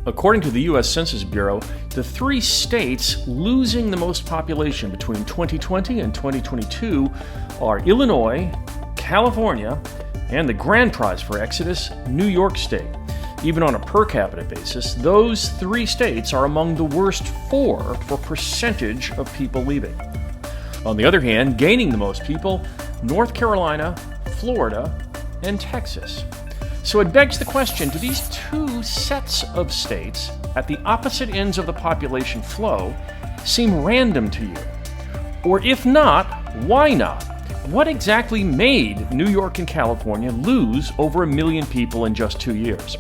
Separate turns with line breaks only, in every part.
According to the U.S. Census Bureau, the three states losing the most population between 2020 and 2022 are Illinois, California, and the grand prize for Exodus, New York State. Even on a per capita basis, those three states are among the worst four for percentage of people leaving. On the other hand, gaining the most people, North Carolina, Florida, and Texas. So it begs the question, do these two sets of states at the opposite ends of the population flow seem random to you? Or if not, why not? What exactly made New York and California lose over 1 million people in just 2 years?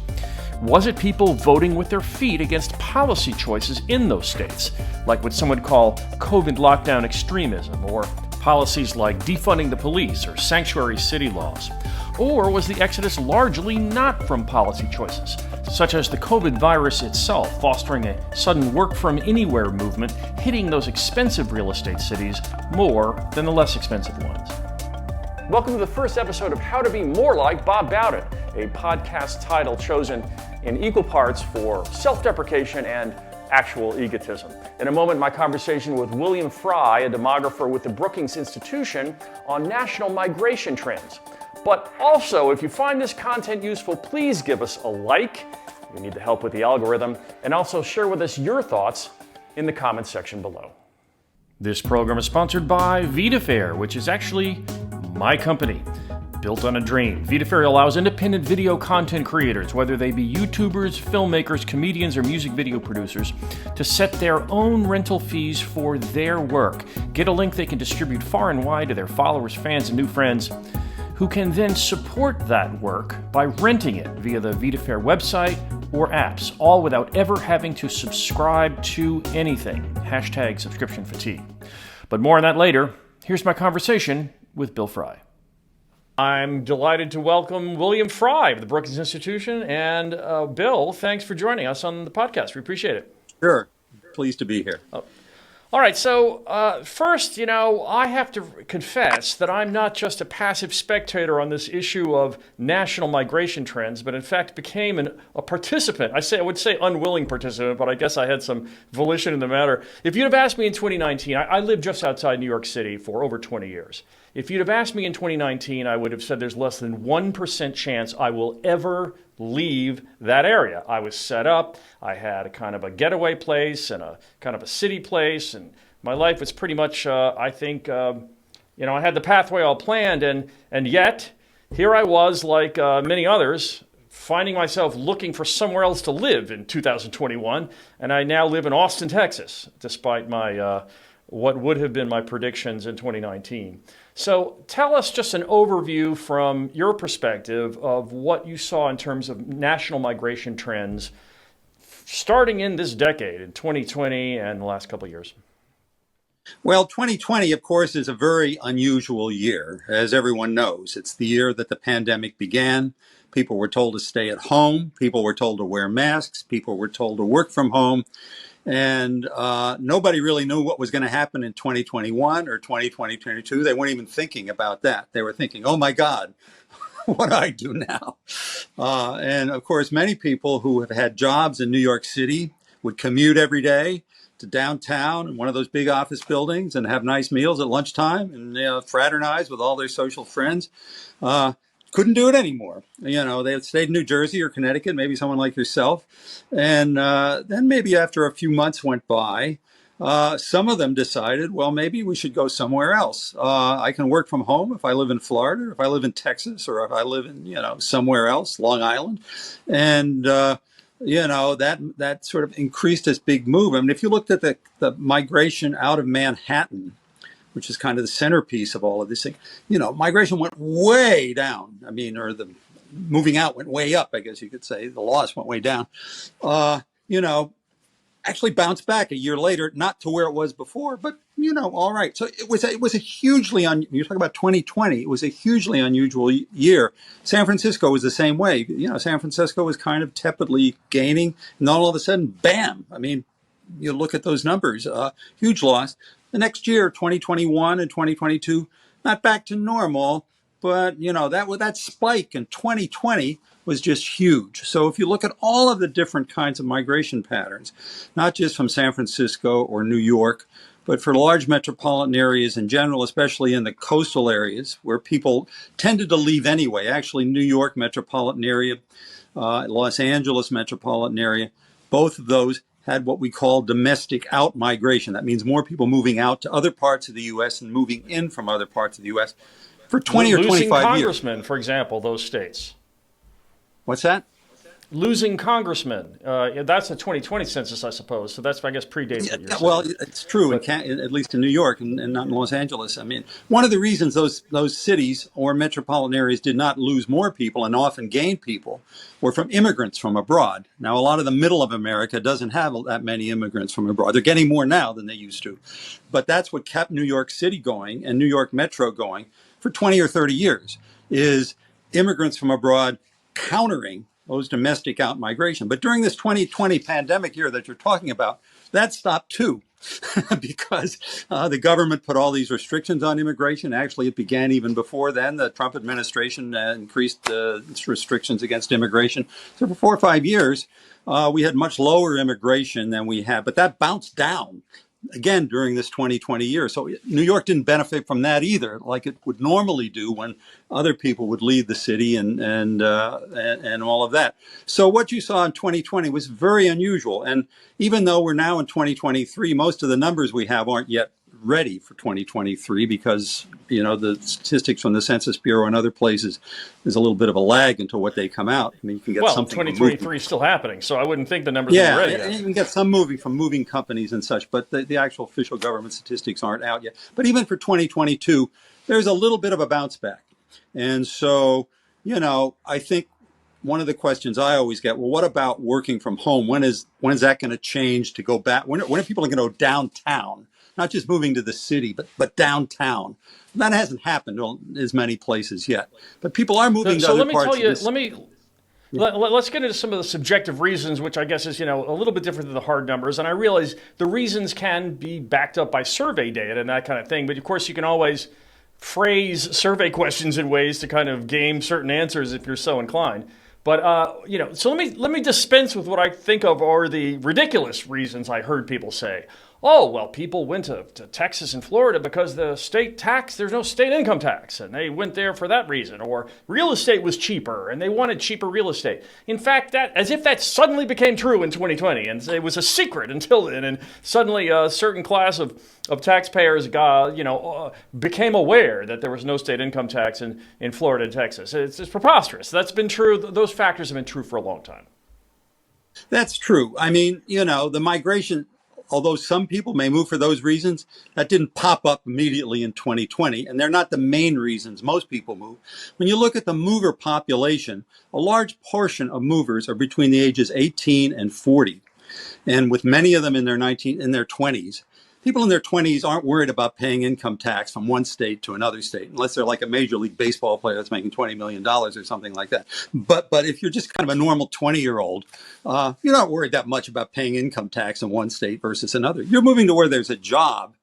Was it people voting with their feet against policy choices in those states, like what some would call COVID lockdown extremism, or policies like defunding the police or sanctuary city laws? Or was the exodus largely not from policy choices, such as the COVID virus itself fostering a sudden work-from-anywhere movement hitting those expensive real estate cities more than the less expensive ones? Welcome to the first episode of How to Be More Like Bob Bowden, a podcast title chosen in equal parts for self-deprecation and actual egotism. In a moment, my conversation with William Frey, a demographer with the Brookings Institution, on national migration trends. But also, if you find this content useful, please give us a like. We need the help with the algorithm. And also share with us your thoughts in the comments section below. This program is sponsored by VitaFair, which is actually my company. Built on a dream, VitaFair allows independent video content creators, whether they be YouTubers, filmmakers, comedians, or music video producers, to set their own rental fees for their work. Get a link they can distribute far and wide to their followers, fans, and new friends, who can then support that work by renting it via the VitaFair website or apps, all without ever having to subscribe to anything. Hashtag subscription fatigue. But more on that later. Here's my conversation with Bill Frey. I'm delighted to welcome William Frey of the Brookings Institution. And Bill, thanks for joining us on the podcast. We appreciate it.
Sure. Pleased to be here.
All right, so first, I have to confess that I'm not just a passive spectator on this issue of national migration trends, but in fact became a participant. I would say unwilling participant, but I guess I had some volition in the matter. If you'd have asked me in 2019, I lived just outside New York City for over 20 years. If you'd have asked me in 2019, I would have said there's less than 1% chance I will ever leave that area. I was set up. I had a kind of a getaway place and a kind of a city place, and my life was pretty much, I had the pathway all planned, and yet here I was, like many others, finding myself looking for somewhere else to live in 2021, and I now live in Austin, Texas, despite my what would have been my predictions in 2019. So tell us just an overview from your perspective of what you saw in terms of national migration trends starting in this decade, in 2020 and the last couple of years.
Well, 2020, of course, is a very unusual year, as everyone knows. It's the year that the pandemic began. People were told to stay at home. People were told to wear masks. People were told to work from home. And nobody really knew what was going to happen in 2021 or 2022. They weren't even thinking about that. They were thinking, oh, my God, what do I do now? And of course, many people who have had jobs in New York City would commute every day to downtown in one of those big office buildings and have nice meals at lunchtime and fraternize with all their social friends. Couldn't do it anymore. They had stayed in New Jersey or Connecticut, maybe someone like yourself. And then maybe after a few months went by, some of them decided, well, maybe we should go somewhere else. I can work from home if I live in Florida, or if I live in Texas, or if I live in, somewhere else, Long Island. And, that sort of increased this big move. I mean, if you looked at the migration out of Manhattan, which is kind of the centerpiece of all of this thing, migration went way down. I mean, or the moving out went way up, I guess you could say. The loss went way down. Actually bounced back a year later, not to where it was before, but, all right. So it was a hugely, you talk about 2020, it was a hugely unusual year. San Francisco was the same way. San Francisco was kind of tepidly gaining, and then all of a sudden, bam. I mean, you look at those numbers, huge loss. The next year, 2021 and 2022, not back to normal, but that spike in 2020 was just huge. So if you look at all of the different kinds of migration patterns, not just from San Francisco or New York, but for large metropolitan areas in general, especially in the coastal areas where people tended to leave anyway, actually New York metropolitan area, Los Angeles metropolitan area, both of those had what we call domestic out migration. That means more people moving out to other parts of the U.S. and moving in from other parts of the U.S. for 20 or 25 years.
Losing congressmen, for example, those states.
What's that?
Losing congressmen. That's the 2020 census, I suppose. So that's, I guess, predates what you're saying.
Well, it's true, at least in New York and not in Los Angeles. I mean, one of the reasons those cities or metropolitan areas did not lose more people and often gain people were from immigrants from abroad. Now, a lot of the middle of America doesn't have that many immigrants from abroad. They're getting more now than they used to. But that's what kept New York City going and New York Metro going for 20 or 30 years, is immigrants from abroad countering those domestic out migration. But during this 2020 pandemic year that you're talking about, that stopped too, because the government put all these restrictions on immigration. Actually, it began even before then. The Trump administration increased its restrictions against immigration. So for 4 or 5 years, we had much lower immigration than we had, but that bounced down again during this 2020 year. So New York didn't benefit from that either, like it would normally do when other people would leave the city and all of that. So what you saw in 2020 was very unusual. And even though we're now in 2023, most of the numbers we have aren't yet ready for 2023 because, the statistics from the Census Bureau and other places, there's a little bit of a lag until what they come out. I mean, you can get something.
2023 is still happening, so I wouldn't think the numbers are ready yet.
You can get some moving from moving companies and such, but the actual official government statistics aren't out yet. But even for 2022, there's a little bit of a bounce back. And so, I think one of the questions I always get, well, what about working from home? When is that going to change to go back? When are people going to go downtown? Not just moving to the city, but downtown. That hasn't happened in as many places yet. But people are moving to other parts of this.
Let's get into some of the subjective reasons, which I guess is, a little bit different than the hard numbers. And I realize the reasons can be backed up by survey data and that kind of thing. But of course, you can always phrase survey questions in ways to kind of game certain answers if you're so inclined. But, so let me dispense with what I think of are the ridiculous reasons I heard people say. Oh, well, people went to Texas and Florida because the state tax, there's no state income tax, and they went there for that reason. Or real estate was cheaper, and they wanted cheaper real estate. In fact, as if that suddenly became true in 2020, and it was a secret until then, and suddenly a certain class of taxpayers became aware that there was no state income tax in Florida and Texas. It's preposterous. That's been true. Those factors have been true for a long time.
That's true. I mean, the migration, although some people may move for those reasons, that didn't pop up immediately in 2020, and they're not the main reasons most people move. When you look at the mover population, a large portion of movers are between the ages 18 and 40, and with many of them in their 20s. People in their 20s aren't worried about paying income tax from one state to another state, unless they're like a Major League Baseball player that's making $20 million or something like that. But if you're just kind of a normal 20-year-old, you're not worried that much about paying income tax in one state versus another. You're moving to where there's a job.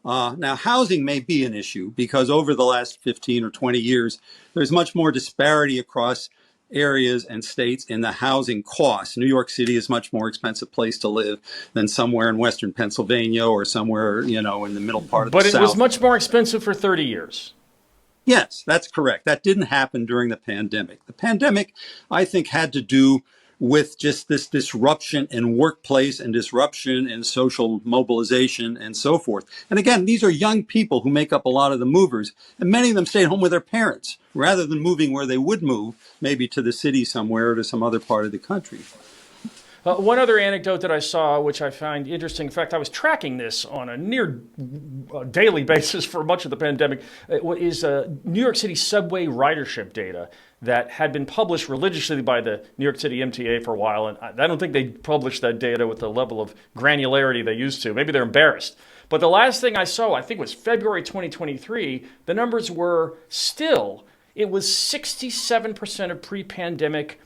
Now, housing may be an issue because over the last 15 or 20 years, there's much more disparity across areas and states in the housing costs. New York City is a much more expensive place to live than somewhere in Western Pennsylvania or somewhere, in the middle part of the South.
But it was much more expensive for 30 years.
Yes, that's correct. That didn't happen during the pandemic. The pandemic, I think, had to do with just this disruption in workplace and disruption in social mobilization and so forth. And again, these are young people who make up a lot of the movers, and many of them stayed home with their parents rather than moving where they would move, maybe to the city somewhere or to some other part of the country.
One other anecdote that I saw, which I find interesting, in fact, I was tracking this on a near daily basis for much of the pandemic, is New York City subway ridership data that had been published religiously by the New York City MTA for a while. And I don't think they published that data with the level of granularity they used to. Maybe they're embarrassed. But the last thing I saw, I think was February 2023, the numbers were still, it was 67% of pre-pandemic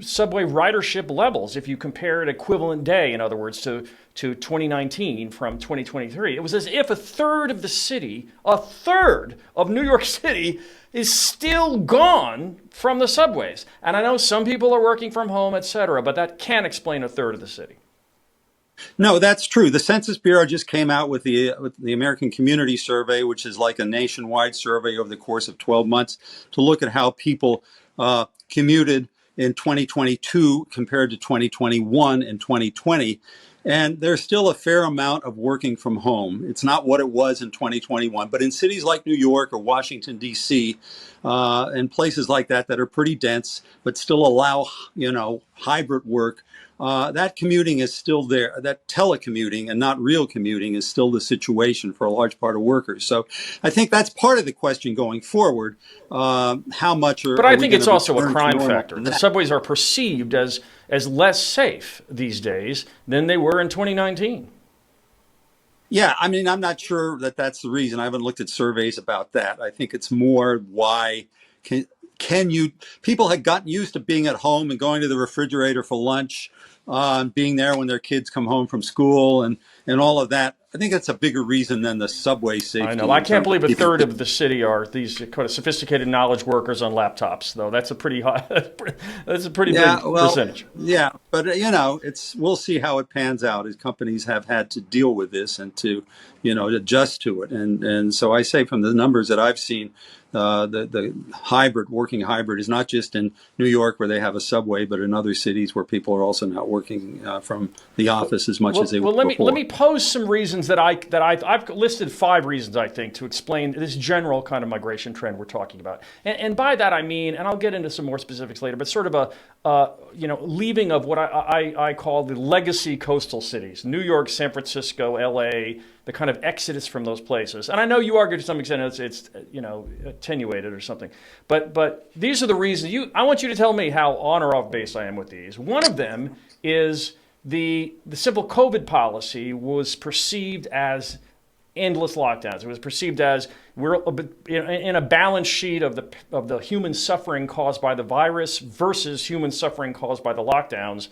subway ridership levels if you compare an equivalent day, in other words, to 2019 from 2023. It was as if a third of New York City is still gone from the subways. And I know some people are working from home, etc., but that can't explain a third of the city.
No, that's true. The Census Bureau just came out with the American Community Survey, which is like a nationwide survey over the course of 12 months to look at how people commuted in 2022 compared to 2021 and 2020. And there's still a fair amount of working from home. It's not what it was in 2021, but in cities like New York or Washington, D.C., and places like that that are pretty dense, but still allow, hybrid work, that commuting is still there. That telecommuting and not real commuting is still the situation for a large part of workers. So I think that's part of the question going forward. How much are
But I
we
think it's
gonna
also a
return to
crime
normal
factor.
from
The
that?
subways are perceived as less safe these days than they were in 2019.
Yeah, I mean, I'm not sure that that's the reason. I haven't looked at surveys about that. I think it's more why can can you people had gotten used to being at home and going to the refrigerator for lunch, and being there when their kids come home from school and all of that. I think that's a bigger reason than the subway
I know.
safety
I
in
can't
terms of
believe a
keeping
third
people.
of the city are these kind of sophisticated knowledge workers on laptops, though. That's a pretty high, that's a pretty
Yeah,
big
well,
percentage.
yeah, but it's we'll see how it pans out as companies have had to deal with this and to adjust to it. And so I say from the numbers that I've seen, the working hybrid is not just in New York where they have a subway, but in other cities where people are also not working from the office as much as they were
Well, let
before.
me pose some reasons I've listed 5 reasons I think to explain this general kind of migration trend we're talking about, and by that I mean, and I'll get into some more specifics later, but sort of leaving of what I call the legacy coastal cities: New York, San Francisco, L.A., the kind of exodus from those places. And I know you argue to some extent it's attenuated or something, but these are the reasons. I want you to tell me how on or off base I am with these. One of them is the simple COVID policy was perceived as endless lockdowns. It was perceived as we're in a balance sheet of the human suffering caused by the virus versus human suffering caused by the lockdowns.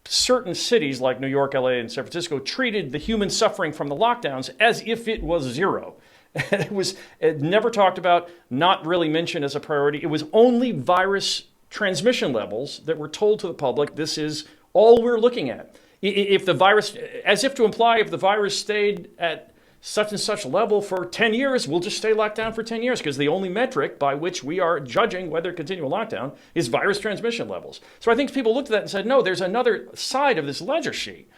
Certain cities like New York, LA, and San Francisco treated the human suffering from the lockdowns as if it was zero. It never talked about, not really mentioned as a priority. It was only virus transmission levels that were told to the public, this is all we're looking at. If the virus, as if to imply, if the virus stayed at such and such level for 10 years, we'll just stay locked down for 10 years because the only metric by which we are judging whether to continue a lockdown is virus transmission levels. So I think people looked at that and said, no, there's another side of this ledger sheet,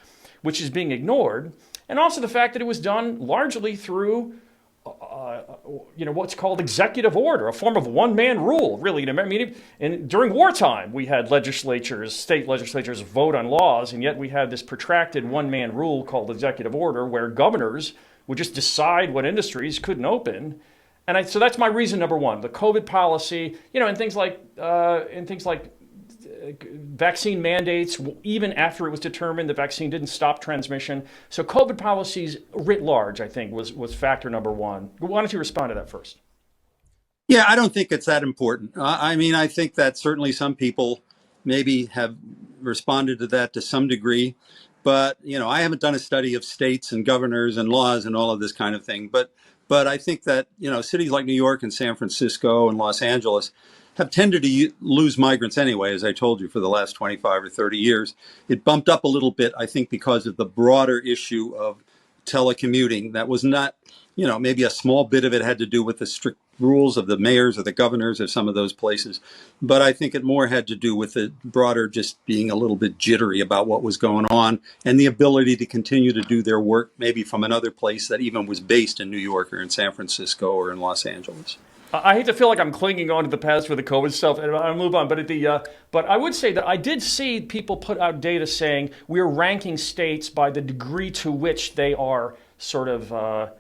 which is being ignored. And also the fact that it was done largely through what's called executive order, a form of one-man rule, really. I mean, and during wartime, we had state legislatures vote on laws, and yet we had this protracted one-man rule called executive order where governors would just decide what industries couldn't open. So that's my reason number one: the COVID policy, and things like vaccine mandates. Even after it was determined the vaccine didn't stop transmission, so COVID policies writ large, I think, was factor number one. Why don't you respond to that first?
Yeah, I don't think it's that important. I mean, I think that certainly some people maybe have responded to that to some degree. But, I haven't done a study of states and governors and laws and all of this kind of thing. But I think that, cities like New York and San Francisco and Los Angeles have tended to lose migrants anyway, as I told you, for the last 25 or 30 years. It bumped up a little bit, I think, because of the broader issue of telecommuting. That was not, maybe a small bit of it had to do with the strict rules of the mayors or the governors of some of those places. But I think it more had to do with the broader just being a little bit jittery about what was going on and the ability to continue to do their work maybe from another place that even was based in New York or in San Francisco or in Los Angeles.
I hate to feel like I'm clinging on to the past with the COVID stuff, and I'll move on. But I would say that I did see people put out data saying we're ranking states by the degree to which they are sort of,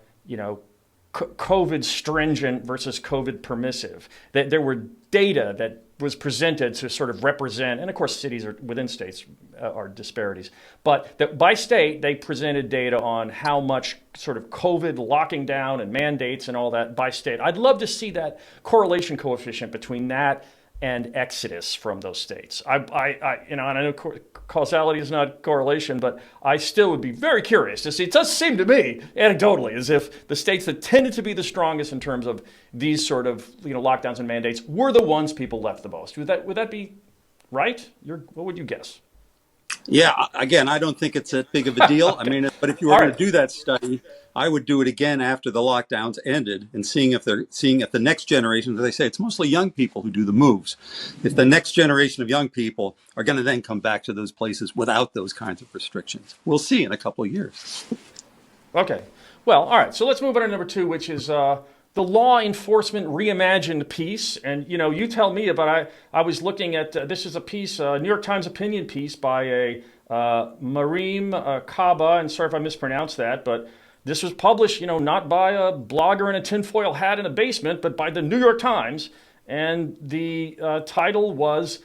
COVID stringent versus COVID permissive. That there were data that was presented to sort of represent, and of course cities are within states are disparities, but that by state they presented data on how much sort of COVID locking down and mandates and all that by state. I'd love to see that correlation coefficient between that and exodus from those states. And I know causality is not correlation, but I still would be very curious to see. It does seem to me, anecdotally, as if the states that tended to be the strongest in terms of these sort of lockdowns and mandates were the ones people left the most. Would that be right? What would you guess?
Yeah, again, I don't think it's that big of a deal. I mean, but if you were going to do that study, I would do it again after the lockdowns ended and seeing if the next generation, as they say, it's mostly young people who do the moves. If the next generation of young people are going to then come back to those places without those kinds of restrictions, we'll see in a couple of years.
Okay. Well, all right. So let's move on to number 2, which is the law enforcement reimagined piece. And, you tell me about, I was looking at, this is a piece, a New York Times opinion piece by a Marim Kaba, and sorry if I mispronounced that, but this was published, not by a blogger in a tinfoil hat in a basement, but by the New York Times. And the title was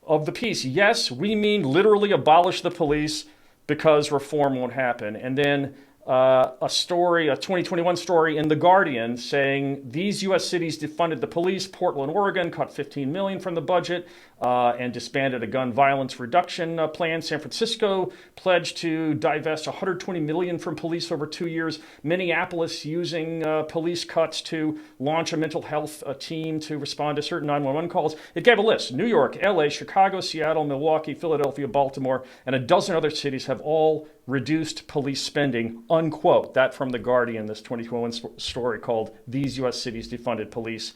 of the piece, "Yes, we mean literally abolish the police because reform won't happen." And then a 2021 story in The Guardian saying these U.S. cities defunded the police. Portland, Oregon cut $15 million from the budget and disbanded a gun violence reduction plan. San Francisco pledged to divest $120 million from police over 2 years. Minneapolis using police cuts to launch a mental health team to respond to certain 911 calls. It gave a list. New York, L.A., Chicago, Seattle, Milwaukee, Philadelphia, Baltimore, and a dozen other cities have all reduced police spending, unquote. That from The Guardian, this 2021 story called "These U.S. Cities Defunded Police."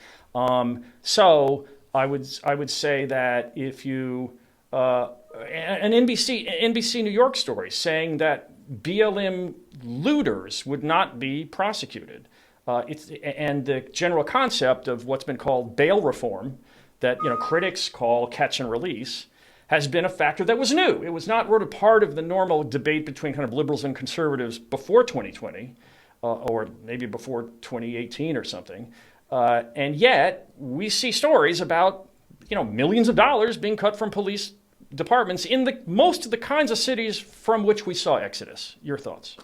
So I would say that if you an NBC New York story saying that BLM looters would not be prosecuted, and the general concept of what's been called bail reform, that critics call catch and release, has been a factor that was new. It was not really part of the normal debate between kind of liberals and conservatives before 2020, or maybe before 2018 or something. And yet we see stories about millions of dollars being cut from police departments in most of the kinds of cities from which we saw exodus. Your thoughts?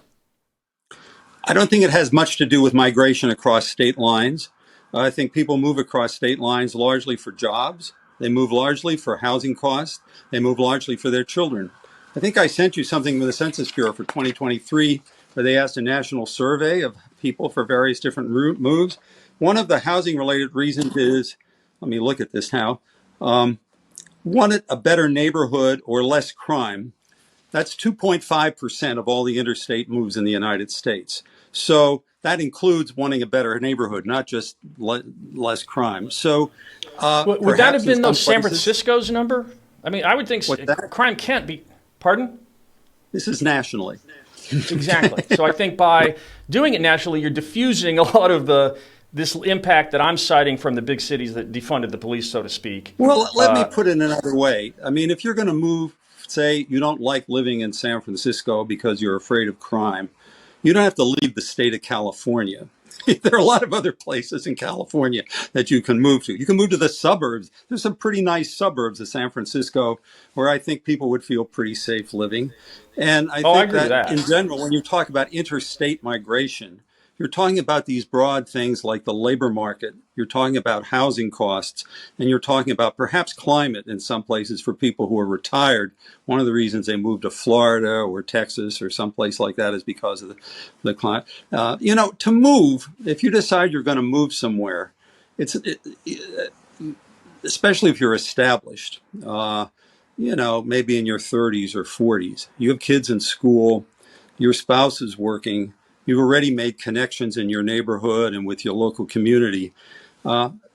I don't think it has much to do with migration across state lines. I think people move across state lines largely for jobs. They move largely for housing costs. They move largely for their children. I think I sent you something from the Census Bureau for 2023 where they asked a national survey of people for various different moves. One of the housing-related reasons is, let me look at this now, wanted a better neighborhood or less crime. That's 2.5% of all the interstate moves in the United States. So that includes wanting a better neighborhood, not just less crime. So
would that have been San Francisco's number? I mean, I would think crime can't be. Pardon?
This is nationally.
Exactly. So I think by doing it nationally, you're diffusing a lot of this impact that I'm citing from the big cities that defunded the police, so to speak.
Well, let me put it another way. I mean, if you're going to move, say you don't like living in San Francisco because you're afraid of crime, you don't have to leave the state of California. There are a lot of other places in California that you can move to. You can move to the suburbs. There's some pretty nice suburbs of San Francisco where I think people would feel pretty safe living. And I think that in general, when you talk about interstate migration, you're talking about these broad things like the labor market. You're talking about housing costs, and you're talking about perhaps climate in some places for people who are retired. One of the reasons they move to Florida or Texas or someplace like that is because of the climate. To move, if you decide you're going to move somewhere, especially if you're established, maybe in your 30s or 40s, you have kids in school, your spouse is working, you've already made connections in your neighborhood and with your local community.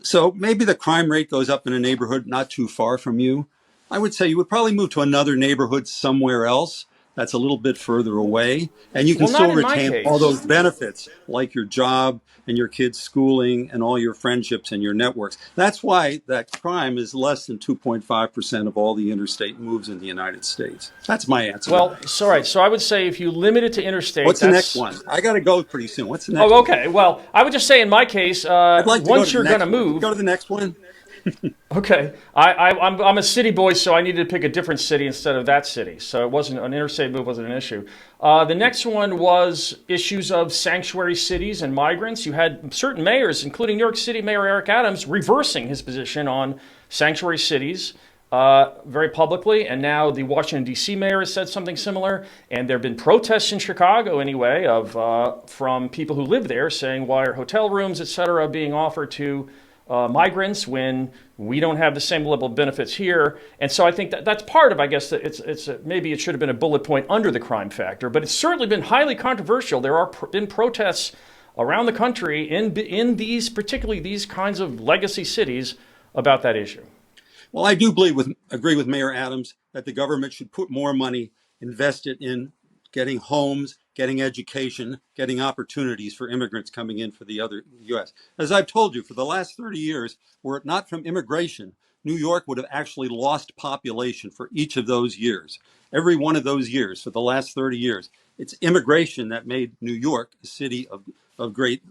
So maybe the crime rate goes up in a neighborhood not too far from you. I would say you would probably move to another neighborhood somewhere else that's a little bit further away. And you can still retain all those benefits, like your job and your kids' schooling and all your friendships and your networks. That's why that crime is less than 2.5% of all the interstate moves in the United States. That's my answer.
Well, sorry. So I would say if you limit it to interstate.
What's the next one? I got to go pretty soon. What's the next one?
Oh, okay. Well, I would just say in my case, once you're going to move.
Go to the next one.
Okay. I'm a city boy, so I needed to pick a different city instead of that city. So it wasn't an interstate move wasn't an issue. The next one was issues of sanctuary cities and migrants. You had certain mayors, including New York City Mayor Eric Adams, reversing his position on sanctuary cities very publicly, and now the Washington, D.C. mayor has said something similar, and there have been protests in Chicago anyway from people who live there saying, why are hotel rooms, et cetera, being offered to migrants when we don't have the same level of benefits here? And so I think that's part of, I guess, that maybe it should have been a bullet point under the crime factor, but it's certainly been highly controversial. There are been protests around the country in these, particularly these kinds of legacy cities, about that issue.
Well, I do agree with Mayor Adams that the government should put more money invested in getting homes, getting education, getting opportunities for immigrants coming in for the other U.S. As I've told you, for the last 30 years, were it not from immigration, New York would have actually lost population for each of those years. Every one of those years, for the last 30 years, it's immigration that made New York a city of great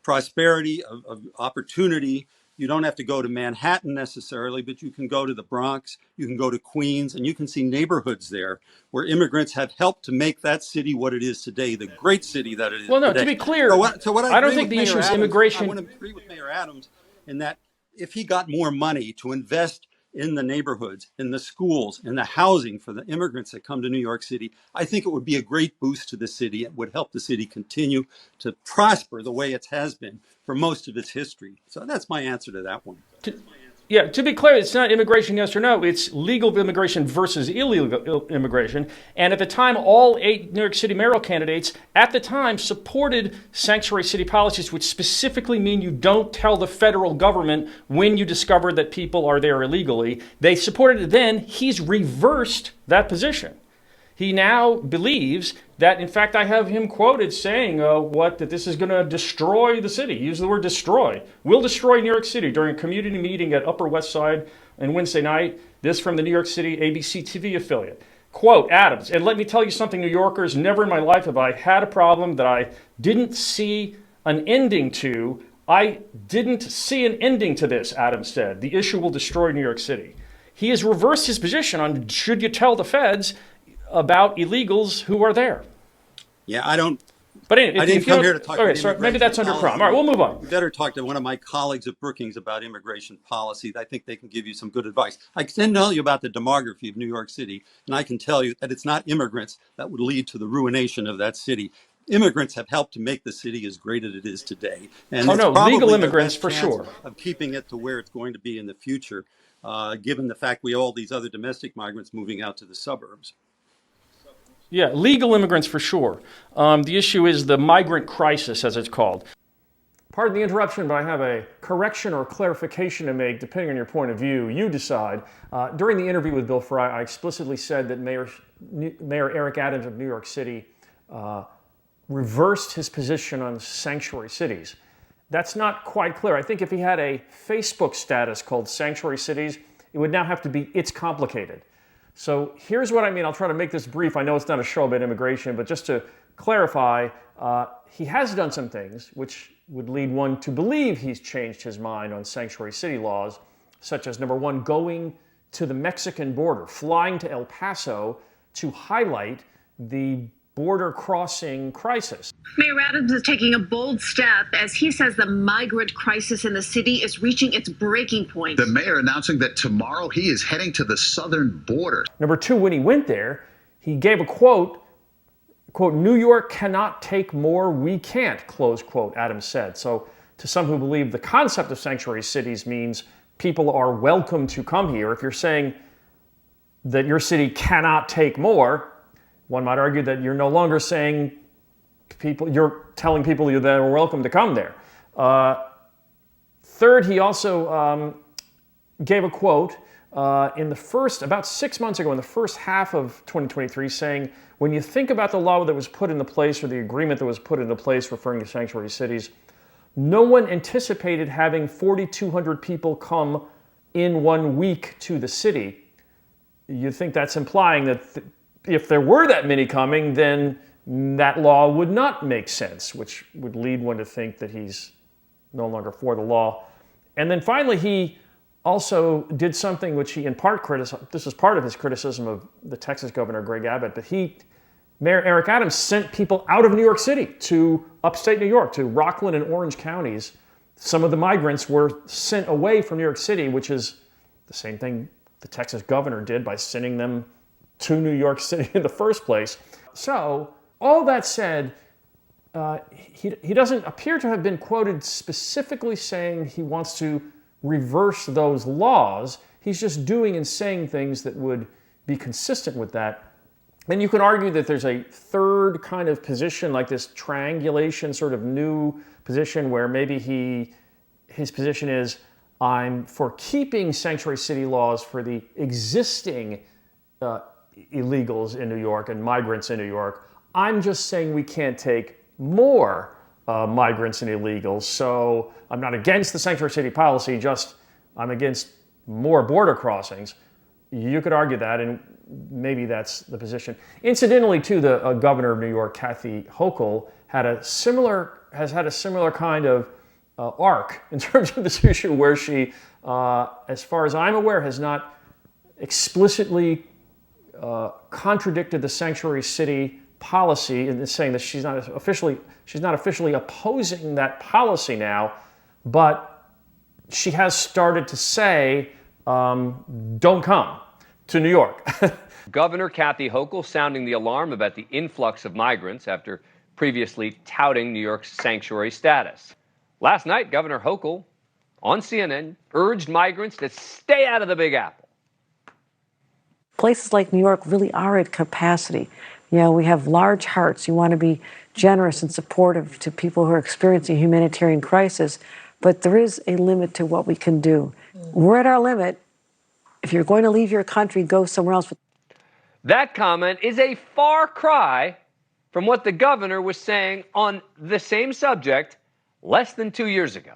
prosperity, of opportunity. You don't have to go to Manhattan necessarily, but you can go to the Bronx, you can go to Queens, and you can see neighborhoods there where immigrants have helped to make that city what it is today, the great city that it is
Well, no,
today.
to be clear, I don't think the issue is immigration.
I want to agree with Mayor Adams in that if he got more money to invest in the neighborhoods, in the schools, in the housing for the immigrants that come to New York City, I think it would be a great boost to the city. It would help the city continue to prosper the way it has been for most of its history. So that's my answer to that one.
To be clear, it's not immigration, yes or no. It's legal immigration versus illegal immigration. And at the time, all 8 New York City mayoral candidates at the time supported sanctuary city policies, which specifically mean you don't tell the federal government when you discover that people are there illegally. They supported it then. He's reversed that position. He now believes that, in fact, I have him quoted saying that this is going to destroy the city. Use the word destroy. Will destroy New York City during a community meeting at Upper West Side on Wednesday night. This from the New York City ABC TV affiliate. Quote, Adams, and let me tell you something, New Yorkers, never in my life have I had a problem that I didn't see an ending to. I didn't see an ending to this, Adams said. The issue will destroy New York City. He has reversed his position on should you tell the feds about illegals who are there.
Yeah, I don't.
But anyway,
I didn't come here to talk about
sorry, maybe that's under prom. All right, we'll move on.
You better talk to one of my colleagues at Brookings about immigration policy. I think they can give you some good advice. I can tell you about the demography of New York City, and I can tell you that it's not immigrants that would lead to the ruination of that city. Immigrants have helped to make the city as great as it is today. And
legal immigrants for sure.
Of keeping it to where it's going to be in the future, given the fact we have all these other domestic migrants moving out to the suburbs.
Yeah, legal immigrants for sure. The issue is the migrant crisis, as it's called. Pardon the interruption, but I have a correction or clarification to make, depending on your point of view. You decide. During the interview with Bill Frey, I explicitly said that Mayor Eric Adams of New York City reversed his position on sanctuary cities. That's not quite clear. I think if he had a Facebook status called Sanctuary Cities, it would now have to be It's Complicated. So here's what I mean. I'll try to make this brief. I know it's not a show about immigration, but just to clarify, he has done some things which would lead one to believe he's changed his mind on sanctuary city laws, such as, number one, going to the Mexican border, flying to El Paso to highlight the border crossing crisis.
Mayor Adams is taking a bold step as he says the migrant crisis in the city is reaching its breaking point.
The mayor announcing that tomorrow he is heading to the southern border.
Number two, when he went there, he gave a quote, New York cannot take more, we can't, close quote, Adams said. So to some who believe the concept of sanctuary cities means people are welcome to come here, if you're saying that your city cannot take more, one might argue that you're no longer saying you're telling people that are welcome to come there. Third, he also gave a quote about 6 months ago, in the first half of 2023, saying, when you think about the law that was put into place, or the agreement that was put into place referring to sanctuary cities, no one anticipated having 4,200 people come in 1 week to the city. You think that's implying that if there were that many coming, then that law would not make sense, which would lead one to think that he's no longer for the law. And then finally, he also did something which he in part criticized. This is part of his criticism of the Texas governor, Greg Abbott, but Mayor Eric Adams sent people out of New York City to upstate New York, to Rockland and Orange counties, some of the migrants were sent away from New York City, which is the same thing the Texas governor did by sending them to New York City in the first place. So, all that said, he doesn't appear to have been quoted specifically saying he wants to reverse those laws. He's just doing and saying things that would be consistent with that. And you can argue that there's a third kind of position, like this triangulation sort of new position where maybe his position is, I'm for keeping sanctuary city laws for the existing illegals in New York and migrants in New York. I'm just saying we can't take more migrants and illegals. So I'm not against the sanctuary city policy, just I'm against more border crossings. You could argue that, and maybe that's the position. Incidentally, too, the governor of New York, Kathy Hochul, has had a similar kind of arc in terms of this issue, where she, as far as I'm aware, has not explicitly contradicted the sanctuary city policy in saying that she's not officially opposing that policy now, but she has started to say, don't come to New York.
Governor Kathy Hochul sounding the alarm about the influx of migrants after previously touting New York's sanctuary status. Last night, Governor Hochul on CNN urged migrants to stay out of the Big Apple.
Places like New York really are at capacity. You know, we have large hearts. You want to be generous and supportive to people who are experiencing a humanitarian crisis, but there is a limit to what we can do. We're at our limit. If you're going to leave your country, go somewhere else.
That comment is a far cry from what the governor was saying on the same subject less than 2 years ago.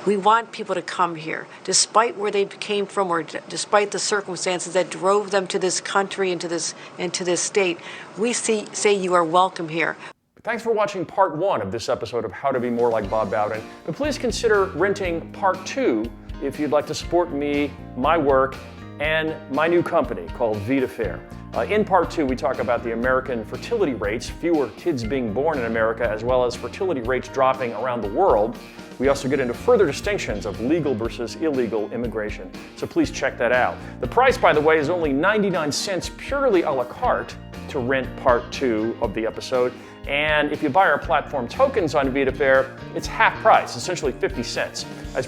We want people to come here, despite where they came from or despite the circumstances that drove them to this country and to this state. We say you are welcome here.
Thanks for watching part 1 of this episode of How to Be More Like Bob Bowden. But please consider renting part 2 if you'd like to support me, my work, and my new company called Vida Fair. In part 2, we talk about the American fertility rates, fewer kids being born in America, as well as fertility rates dropping around the world. We also get into further distinctions of legal versus illegal immigration. So please check that out. The price, by the way, is only 99 cents purely a la carte to rent part 2 of the episode. And if you buy our platform tokens on Vida Fair, it's half price, essentially 50 cents. As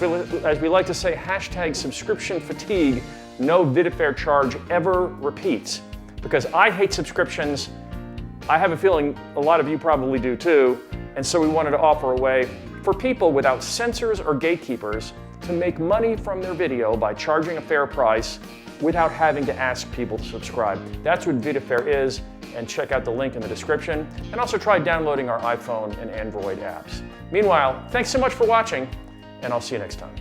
we like to say, hashtag subscription fatigue, no Vida Fair charge ever repeats. Because I hate subscriptions. I have a feeling a lot of you probably do too. And so we wanted to offer a way for people without censors or gatekeepers to make money from their video by charging a fair price without having to ask people to subscribe. That's what Vida Fair is, and check out the link in the description. And also try downloading our iPhone and Android apps. Meanwhile, thanks so much for watching, and I'll see you next time.